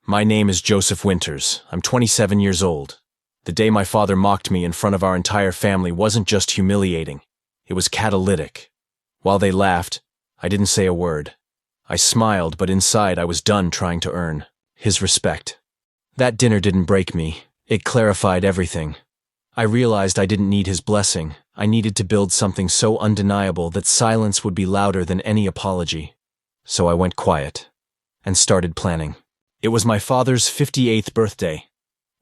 My name is Joseph Winters. I'm 27 years old. The day my father mocked me in front of our entire family wasn't just humiliating. It was catalytic. While they laughed, I didn't say a word. I smiled, but inside I was done trying to earn his respect. That dinner didn't break me. It clarified everything. I realized I didn't need his blessing. I needed to build something so undeniable that silence would be louder than any apology. So I went quiet and started planning. It was my father's 58th birthday.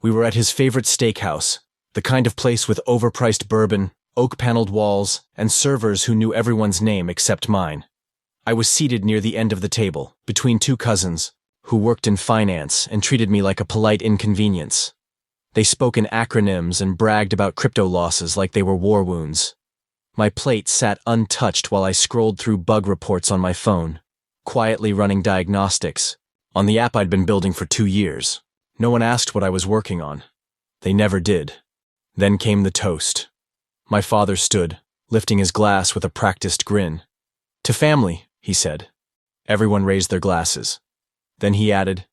We were at his favorite steakhouse, the kind of place with overpriced bourbon, oak-paneled walls, and servers who knew everyone's name except mine. I was seated near the end of the table, between two cousins, who worked in finance and treated me like a polite inconvenience. They spoke in acronyms and bragged about crypto losses like they were war wounds. My plate sat untouched while I scrolled through bug reports on my phone, quietly running diagnostics, on the app I'd been building for 2 years. No one asked what I was working on. They never did. Then came the toast. My father stood, lifting his glass with a practiced grin. "To family," he said. Everyone raised their glasses. Then he added,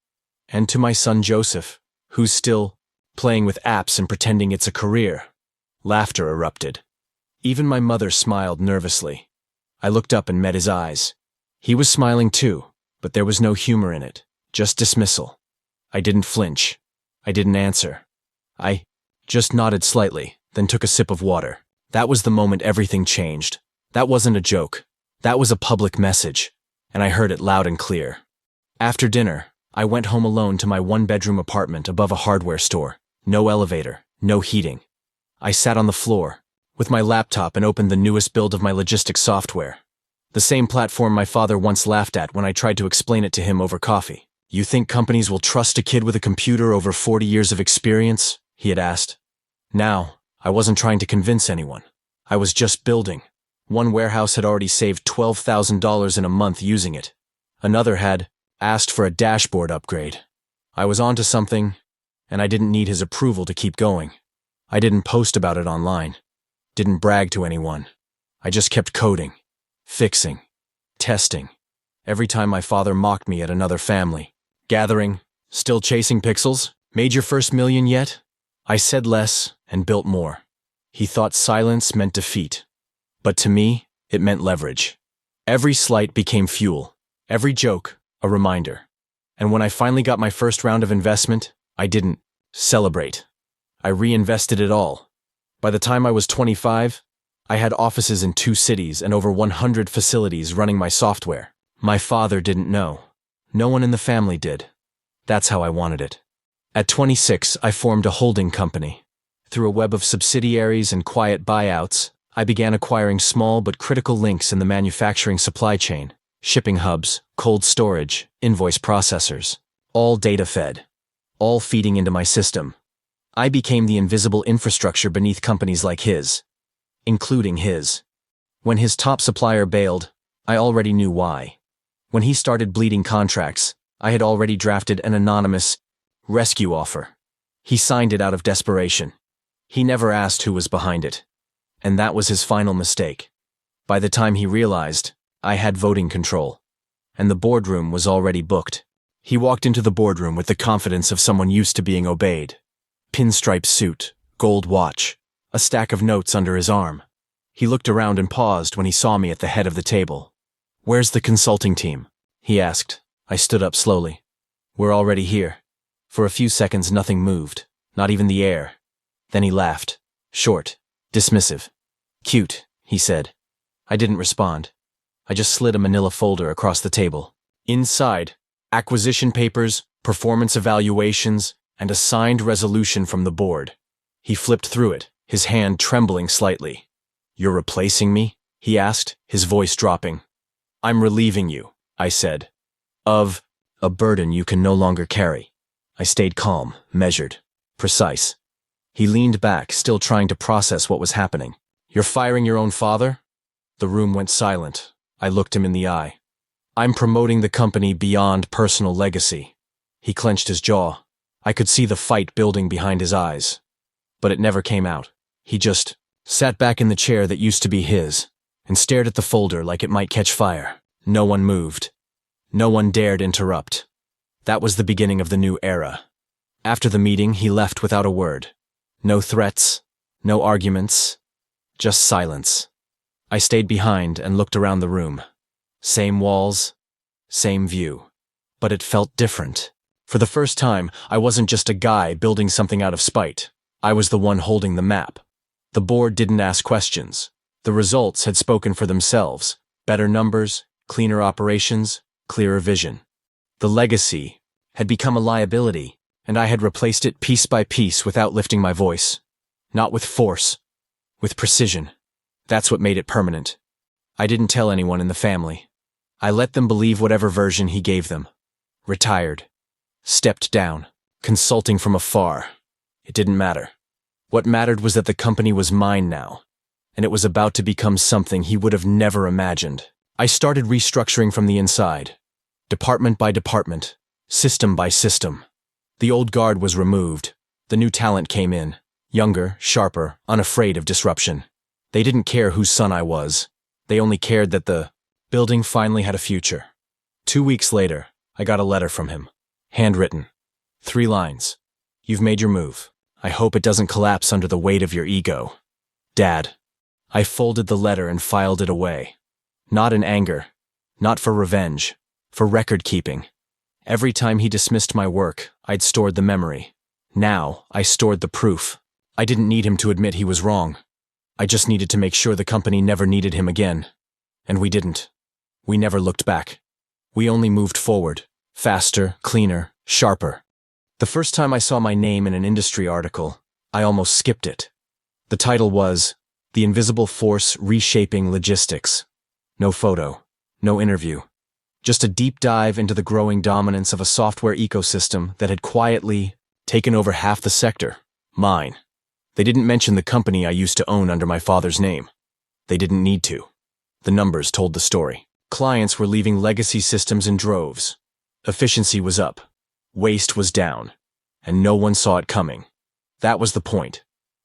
"And to my son Joseph, who's still playing with apps and pretending it's a career." Laughter erupted. Even my mother smiled nervously. I looked up and met his eyes. He was smiling too, but there was no humor in it, just dismissal. I didn't flinch. I didn't answer. I just nodded slightly, then took a sip of water. That was the moment everything changed. That wasn't a joke. That was a public message, and I heard it loud and clear. After dinner, I went home alone to my one-bedroom apartment above a hardware store. No elevator, no heating. I sat on the floor, with my laptop, and opened the newest build of my logistics software. The same platform my father once laughed at when I tried to explain it to him over coffee. "You think companies will trust a kid with a computer over 40 years of experience?" he had asked. Now, I wasn't trying to convince anyone. I was just building. One warehouse had already saved $12,000 in a month using it. Another had asked for a dashboard upgrade. I was onto something, and I didn't need his approval to keep going. I didn't post about it online. Didn't brag to anyone. I just kept coding, fixing, testing. Every time my father mocked me at another family gathering, "Still chasing pixels? Made your first million yet?" I said less and built more. He thought silence meant defeat. But to me, it meant leverage. Every slight became fuel. Every joke, a reminder. And when I finally got my first round of investment, I didn't celebrate. I reinvested it all. By the time I was 25, I had offices in 2 cities and over 100 facilities running my software. My father didn't know. No one in the family did. That's how I wanted it. At 26, I formed a holding company. Through a web of subsidiaries and quiet buyouts, I began acquiring small but critical links in the manufacturing supply chain: shipping hubs, cold storage, invoice processors, all data-fed, all feeding into my system. I became the invisible infrastructure beneath companies like his, including his. When his top supplier bailed, I already knew why. When he started bleeding contracts, I had already drafted an anonymous rescue offer. He signed it out of desperation. He never asked who was behind it. And that was his final mistake. By the time he realized, I had voting control. And the boardroom was already booked. He walked into the boardroom with the confidence of someone used to being obeyed. Pinstripe suit, gold watch, a stack of notes under his arm. He looked around and paused when he saw me at the head of the table. "Where's the consulting team?" he asked. I stood up slowly. "We're already here." For a few seconds nothing moved, not even the air. Then he laughed. Short, dismissive. "Cute," he said. I didn't respond. I just slid a manila folder across the table. Inside, acquisition papers, performance evaluations, and a signed resolution from the board. He flipped through it, his hand trembling slightly. "You're replacing me?" he asked, his voice dropping. "I'm relieving you," I said, "of a burden you can no longer carry." I stayed calm, measured, precise. He leaned back, still trying to process what was happening. "You're firing your own father?" The room went silent. I looked him in the eye. "I'm promoting the company beyond personal legacy." He clenched his jaw. I could see the fight building behind his eyes. But it never came out. He just sat back in the chair that used to be his and stared at the folder like it might catch fire. No one moved. No one dared interrupt. That was the beginning of the new era. After the meeting, he left without a word. No threats, no arguments, just silence. I stayed behind and looked around the room. Same walls, same view. But it felt different. For the first time, I wasn't just a guy building something out of spite. I was the one holding the map. The board didn't ask questions. The results had spoken for themselves. Better numbers, cleaner operations, clearer vision. The legacy had become a liability, and I had replaced it piece by piece without lifting my voice. Not with force, with precision. That's what made it permanent. I didn't tell anyone in the family. I let them believe whatever version he gave them. Retired. Stepped down. Consulting from afar. It didn't matter. What mattered was that the company was mine now, and it was about to become something he would have never imagined. I started restructuring from the inside. Department by department. System by system. The old guard was removed. The new talent came in. Younger, sharper, unafraid of disruption. They didn't care whose son I was. They only cared that the building finally had a future. 2 weeks later, I got a letter from him. Handwritten. 3 lines. You've made your move. I hope it doesn't collapse under the weight of your ego. Dad. I folded the letter and filed it away. Not in anger. Not for revenge. For record keeping. Every time he dismissed my work, I'd stored the memory. Now, I stored the proof. I didn't need him to admit he was wrong. I just needed to make sure the company never needed him again. And we didn't. We never looked back. We only moved forward. Faster, cleaner, sharper. The first time I saw my name in an industry article, I almost skipped it. The title was, The Invisible Force Reshaping Logistics. No photo. No interview. Just a deep dive into the growing dominance of a software ecosystem that had quietly taken over half the sector. Mine. They didn't mention the company I used to own under my father's name. They didn't need to. The numbers told the story. Clients were leaving legacy systems in droves. Efficiency was up. Waste was down. And no one saw it coming. That was the point.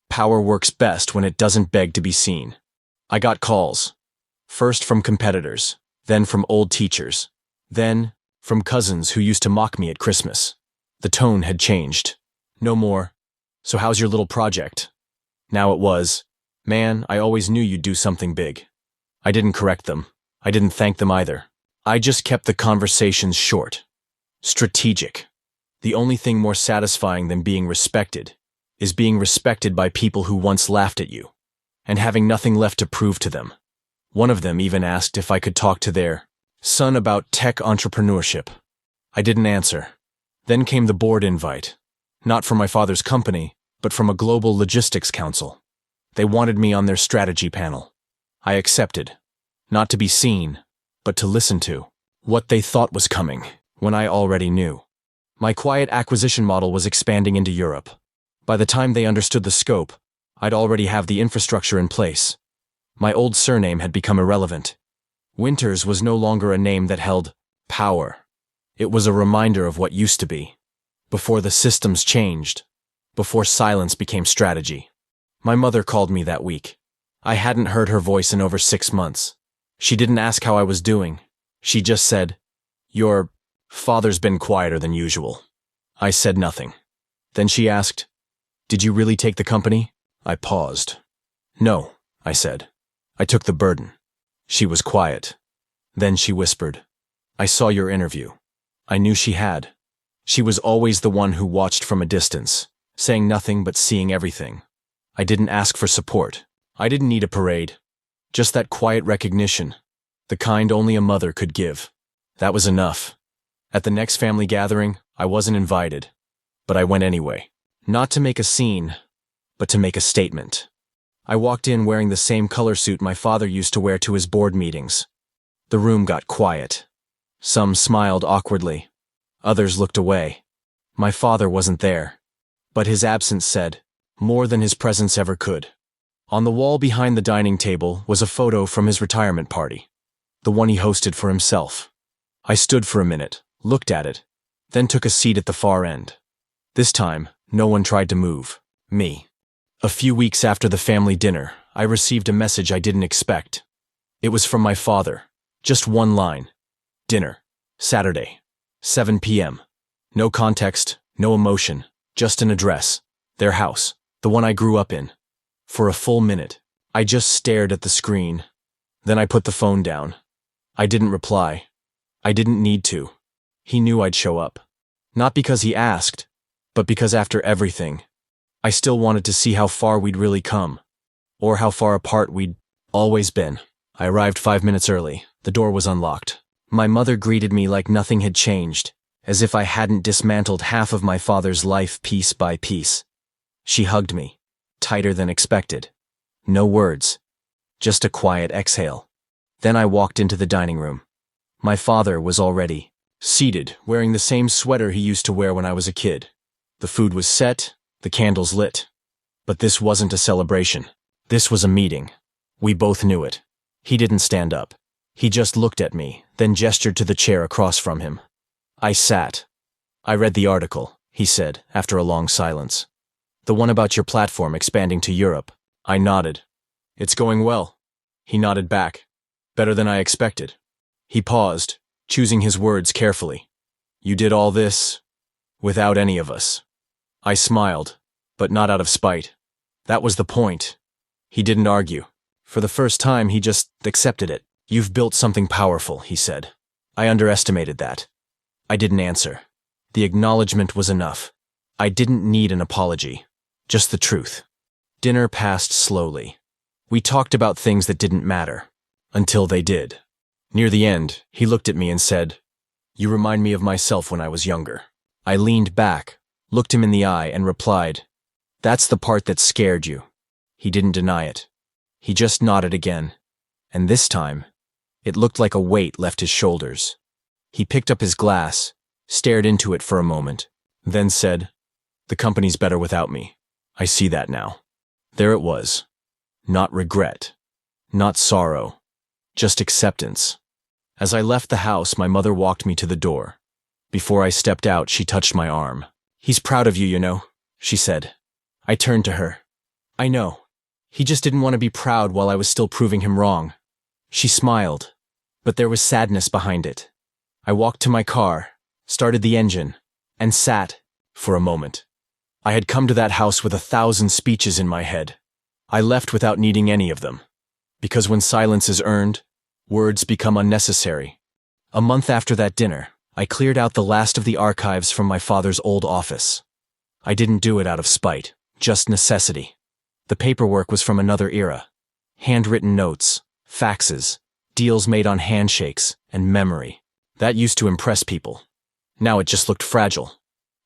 Power works best when it doesn't beg to be seen. I got calls. First from competitors, then from old teachers, then from cousins who used to mock me at Christmas. The tone had changed. No more, "So how's your little project?" Now it was, "Man, I always knew you'd do something big." I didn't correct them. I didn't thank them either. I just kept the conversations short. Strategic. The only thing more satisfying than being respected is being respected by people who once laughed at you, and having nothing left to prove to them. One of them even asked if I could talk to their son about tech entrepreneurship. I didn't answer. Then came the board invite. Not from my father's company, but from a global logistics council. They wanted me on their strategy panel. I accepted. Not to be seen, but to listen to what they thought was coming when I already knew. My quiet acquisition model was expanding into Europe. By the time they understood the scope, I'd already have the infrastructure in place. My old surname had become irrelevant. Winters was no longer a name that held power. It was a reminder of what used to be. Before the systems changed. Before silence became strategy. My mother called me that week. I hadn't heard her voice in over 6 months. She didn't ask how I was doing. She just said, "Your father's been quieter than usual." I said nothing. Then she asked, "Did you really take the company?" I paused. "No," I said. "I took the burden." She was quiet. Then she whispered, "I saw your interview." I knew she had. She was always the one who watched from a distance, saying nothing but seeing everything. I didn't ask for support. I didn't need a parade. Just that quiet recognition, the kind only a mother could give. That was enough. At the next family gathering, I wasn't invited, but I went anyway. Not to make a scene, but to make a statement. I walked in wearing the same color suit my father used to wear to his board meetings. The room got quiet. Some smiled awkwardly. Others looked away. My father wasn't there. But his absence said more than his presence ever could. On the wall behind the dining table was a photo from his retirement party, the one he hosted for himself. I stood for a minute, looked at it, then took a seat at the far end. This time, no one tried to move. Me. A few weeks after the family dinner, I received a message I didn't expect. It was from my father. Just one line. "Dinner. Saturday. 7 p.m. No context, no emotion, just an address. Their house, the one I grew up in. For a full minute, I just stared at the screen. Then I put the phone down. I didn't reply. I didn't need to. He knew I'd show up. Not because he asked, but because after everything, I still wanted to see how far we'd really come. Or how far apart we'd always been. I arrived 5 minutes early. The door was unlocked. My mother greeted me like nothing had changed, as if I hadn't dismantled half of my father's life piece by piece. She hugged me, tighter than expected. No words, just a quiet exhale. Then I walked into the dining room. My father was already seated, wearing the same sweater he used to wear when I was a kid. The food was set, the candles lit. But this wasn't a celebration. This was a meeting. We both knew it. He didn't stand up. He just looked at me, then gestured to the chair across from him. I sat. I read the article, he said, after a long silence. The one about your platform expanding to Europe. I nodded. It's going well. He nodded back. Better than I expected. He paused, choosing his words carefully. You did all this without any of us. I smiled, but not out of spite. That was the point. He didn't argue. For the first time, he just accepted it. You've built something powerful, he said. I underestimated that. I didn't answer. The acknowledgement was enough. I didn't need an apology. Just the truth. Dinner passed slowly. We talked about things that didn't matter. Until they did. Near the end, he looked at me and said, You remind me of myself when I was younger. I leaned back, looked him in the eye, and replied, That's the part that scared you. He didn't deny it. He just nodded again. And this time, it looked like a weight left his shoulders. He picked up his glass, stared into it for a moment, then said, The company's better without me. I see that now. There it was. Not regret. Not sorrow. Just acceptance. As I left the house, my mother walked me to the door. Before I stepped out, she touched my arm. He's proud of you, you know, she said. I turned to her. I know. He just didn't want to be proud while I was still proving him wrong. She smiled, but there was sadness behind it. I walked to my car, started the engine, and sat for a moment. I had come to that house with 1,000 speeches in my head. I left without needing any of them. Because when silence is earned, words become unnecessary. A month after that dinner, I cleared out the last of the archives from my father's old office. I didn't do it out of spite, just necessity. The paperwork was from another era. Handwritten notes, faxes, deals made on handshakes, and memory. That used to impress people. Now it just looked fragile.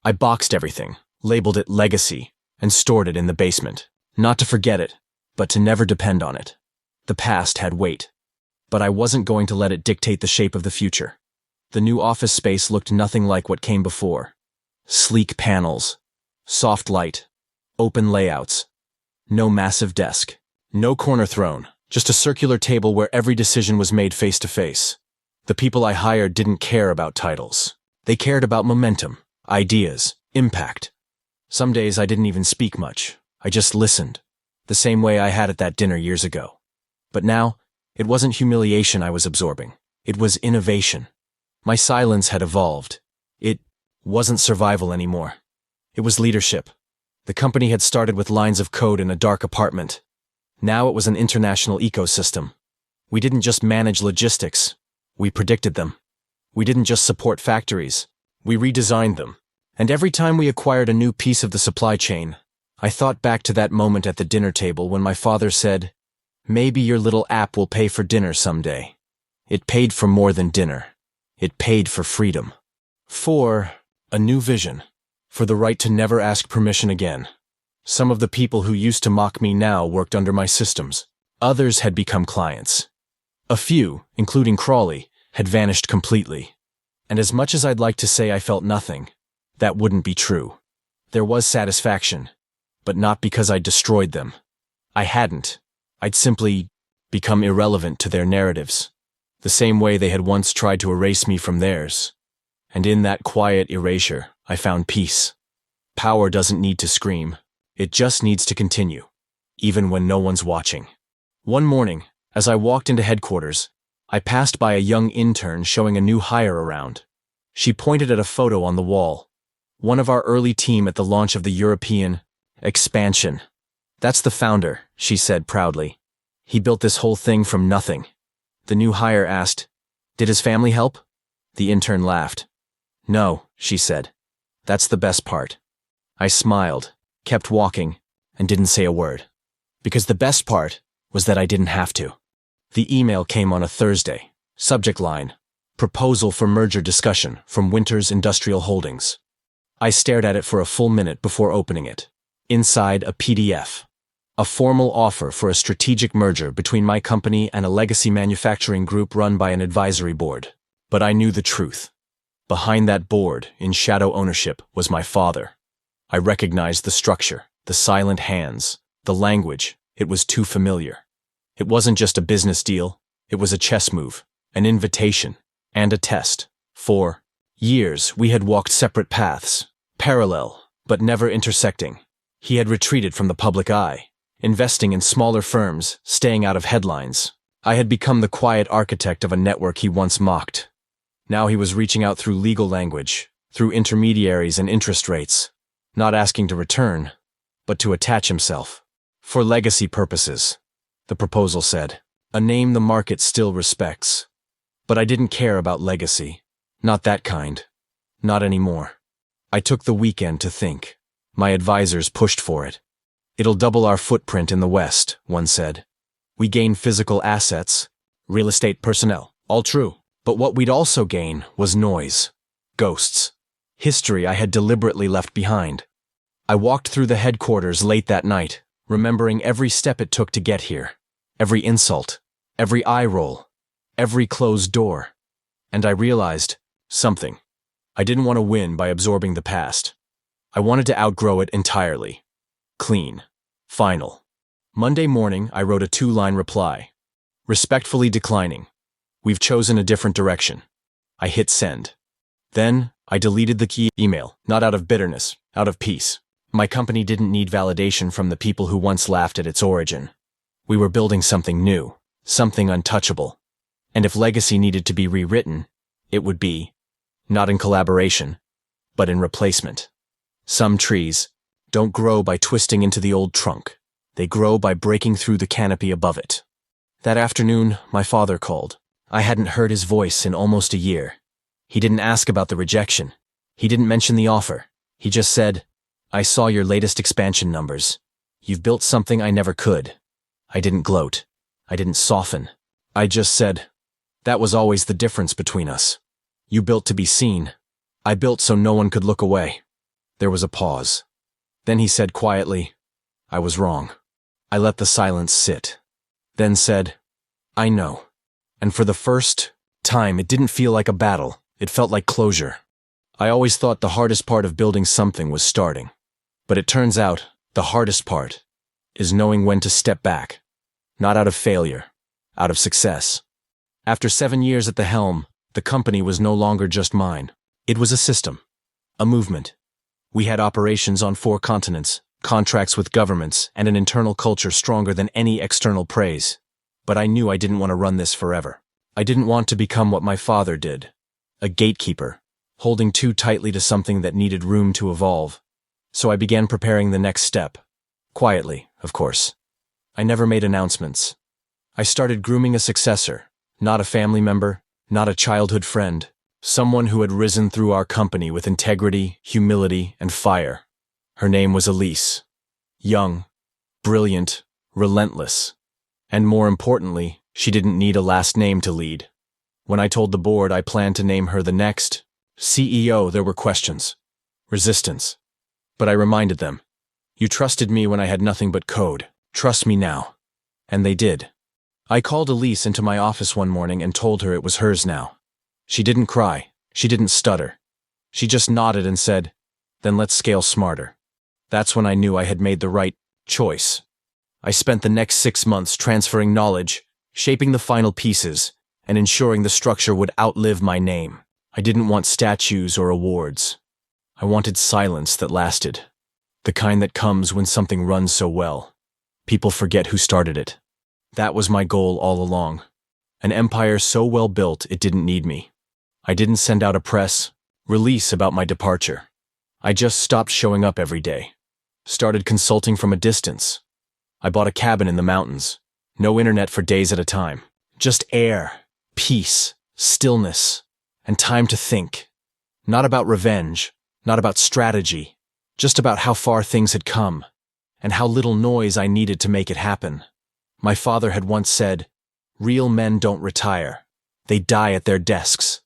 I boxed everything, labeled it legacy, and stored it in the basement. Not to forget it, but to never depend on it. The past had weight. But I wasn't going to let it dictate the shape of the future. The new office space looked nothing like what came before. Sleek panels, soft light, open layouts. No massive desk, no corner throne, just a circular table where every decision was made face to face. The people I hired didn't care about titles. They cared about momentum, ideas, impact. Some days I didn't even speak much. I just listened, the same way I had at that dinner years ago. But now, it wasn't humiliation I was absorbing. It was innovation. My silence had evolved. It wasn't survival anymore. It was leadership. The company had started with lines of code in a dark apartment. Now it was an international ecosystem. We didn't just manage logistics. We predicted them. We didn't just support factories. We redesigned them. And every time we acquired a new piece of the supply chain, I thought back to that moment at the dinner table when my father said, Maybe your little app will pay for dinner someday. It paid for more than dinner. It paid for freedom. For a new vision. For the right to never ask permission again. Some of the people who used to mock me now worked under my systems. Others had become clients. A few, including Crawley, had vanished completely. And as much as I'd like to say I felt nothing, that wouldn't be true. There was satisfaction, but not because I destroyed them. I hadn't. I'd simply become irrelevant to their narratives, the same way they had once tried to erase me from theirs. And in that quiet erasure, I found peace. Power doesn't need to scream. It just needs to continue, even when no one's watching. One morning, as I walked into headquarters, I passed by a young intern showing a new hire around. She pointed at a photo on the wall, One of our early team at the launch of the European expansion. That's the founder, she said proudly. He built this whole thing from nothing. The new hire asked, "Did his family help?" The intern laughed. "No," she said. "That's the best part." I smiled, kept walking, and didn't say a word. Because the best part was that I didn't have to. The email came on a Thursday. Subject line: Proposal for merger discussion from Winters Industrial Holdings. I stared at it for a full minute before opening it. Inside, a PDF. A formal offer for a strategic merger between my company and a legacy manufacturing group run by an advisory board. But I knew the truth. Behind that board, in shadow ownership, was my father. I recognized the structure, the silent hands, the language. It was too familiar. It wasn't just a business deal. It was a chess move, an invitation, and a test. For years, we had walked separate paths, parallel, but never intersecting. He had retreated from the public eye, investing in smaller firms, staying out of headlines. I had become the quiet architect of a network he once mocked. Now he was reaching out through legal language, through intermediaries and interest rates, not asking to return, but to attach himself. For legacy purposes, the proposal said, a name the market still respects. But I didn't care about legacy. Not that kind. Not anymore. I took the weekend to think. My advisors pushed for it. "It'll double our footprint in the West," one said. "We gain physical assets, real estate personnel, all true. But what we'd also gain was noise. Ghosts. History I had deliberately left behind." I walked through the headquarters late that night, remembering every step it took to get here. Every insult, every eye roll, every closed door. And I realized something. I didn't want to win by absorbing the past. I wanted to outgrow it entirely. Clean. Final. Monday morning, I wrote a 2-line reply. Respectfully declining. We've chosen a different direction. I hit send. Then, I deleted the key email, not out of bitterness, out of peace. My company didn't need validation from the people who once laughed at its origin. We were building something new, something untouchable. And if legacy needed to be rewritten, it would be, not in collaboration, but in replacement. Some trees don't grow by twisting into the old trunk. They grow by breaking through the canopy above it. That afternoon, my father called. I hadn't heard his voice in almost a year. He didn't ask about the rejection. He didn't mention the offer. He just said, "I saw your latest expansion numbers. You've built something I never could." I didn't gloat. I didn't soften. I just said, "That was always the difference between us. You built to be seen. I built so no one could look away." There was a pause. Then he said quietly, "I was wrong." I let the silence sit. Then said, "I know." And for the first time, it didn't feel like a battle. It felt like closure. I always thought the hardest part of building something was starting. But it turns out, the hardest part is knowing when to step back. Not out of failure, out of success. After 7 years at the helm, the company was no longer just mine. It was a system, a movement. We had operations on 4 continents, contracts with governments, and an internal culture stronger than any external praise. But I knew I didn't want to run this forever. I didn't want to become what my father did, a gatekeeper, holding too tightly to something that needed room to evolve. So I began preparing the next step. Quietly, of course. I never made announcements. I started grooming a successor, not a family member, not a childhood friend, someone who had risen through our company with integrity, humility, and fire. Her name was Elise. Young, brilliant, relentless. And more importantly, she didn't need a last name to lead. When I told the board I planned to name her the next CEO, there were questions, resistance. But I reminded them, "You trusted me when I had nothing but code. Trust me now." And they did. I called Elise into my office one morning and told her it was hers now. She didn't cry. She didn't stutter. She just nodded and said, "Then let's scale smarter." That's when I knew I had made the right choice. I spent the next 6 months transferring knowledge, shaping the final pieces, and ensuring the structure would outlive my name. I didn't want statues or awards. I wanted silence that lasted. The kind that comes when something runs so well. People forget who started it. That was my goal all along. An empire so well built it didn't need me. I didn't send out a press release about my departure. I just stopped showing up every day. Started consulting from a distance. I bought a cabin in the mountains. No internet for days at a time. Just air, peace, stillness, and time to think. Not about revenge, not about strategy, just about how far things had come, and how little noise I needed to make it happen. My father had once said, "Real men don't retire. They die at their desks."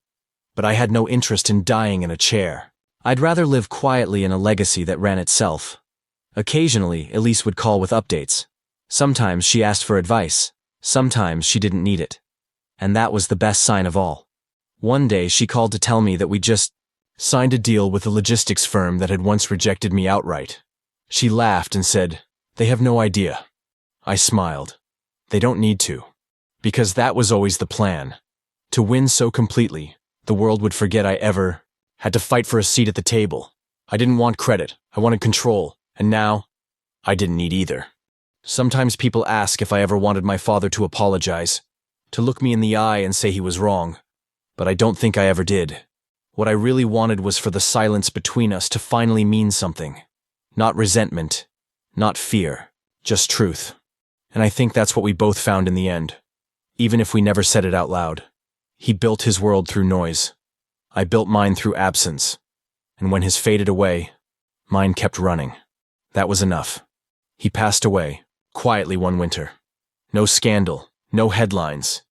But I had no interest in dying in a chair. I'd rather live quietly in a legacy that ran itself. Occasionally, Elise would call with updates. Sometimes she asked for advice. Sometimes she didn't need it. And that was the best sign of all. One day she called to tell me that we just signed a deal with a logistics firm that had once rejected me outright. She laughed and said, "They have no idea." I smiled. They don't need to. Because that was always the plan. To win so completely, the world would forget I ever had to fight for a seat at the table. I didn't want credit. I wanted control. And now, I didn't need either. Sometimes people ask if I ever wanted my father to apologize, to look me in the eye and say he was wrong. But I don't think I ever did. What I really wanted was for the silence between us to finally mean something. Not resentment, not fear, just truth. And I think that's what we both found in the end, even if we never said it out loud. He built his world through noise. I built mine through absence. And when his faded away, mine kept running. That was enough. He passed away, quietly one winter. No scandal, no headlines.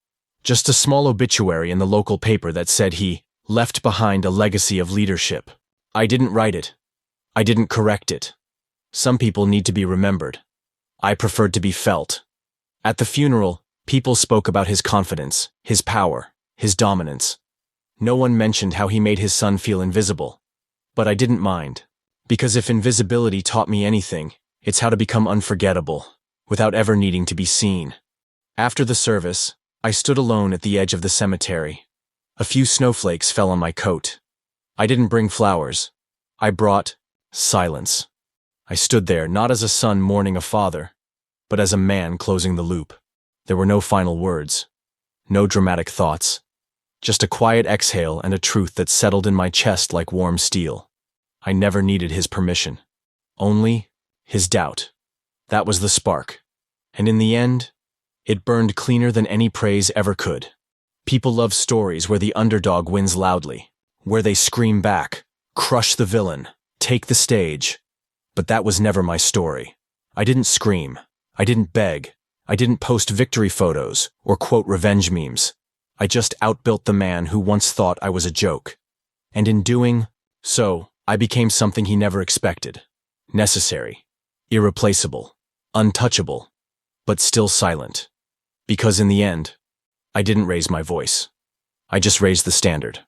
Just a small obituary in the local paper that said he left behind a legacy of leadership. I didn't write it. I didn't correct it. Some people need to be remembered. I preferred to be felt. At the funeral, people spoke about his confidence, his power, his dominance. No one mentioned how he made his son feel invisible. But I didn't mind. Because if invisibility taught me anything, it's how to become unforgettable, without ever needing to be seen. After the service, I stood alone at the edge of the cemetery. A few snowflakes fell on my coat. I didn't bring flowers. I brought silence. I stood there not as a son mourning a father, but as a man closing the loop. There were no final words, no dramatic thoughts, just a quiet exhale and a truth that settled in my chest like warm steel. I never needed his permission. Only his doubt. That was the spark. And in the end, it burned cleaner than any praise ever could. People love stories where the underdog wins loudly, where they scream back, crush the villain, take the stage. But that was never my story. I didn't scream. I didn't beg. I didn't post victory photos or quote revenge memes. I just outbuilt the man who once thought I was a joke. And in doing so, I became something he never expected. Necessary, irreplaceable, untouchable, but still silent. Because in the end, I didn't raise my voice. I just raised the standard.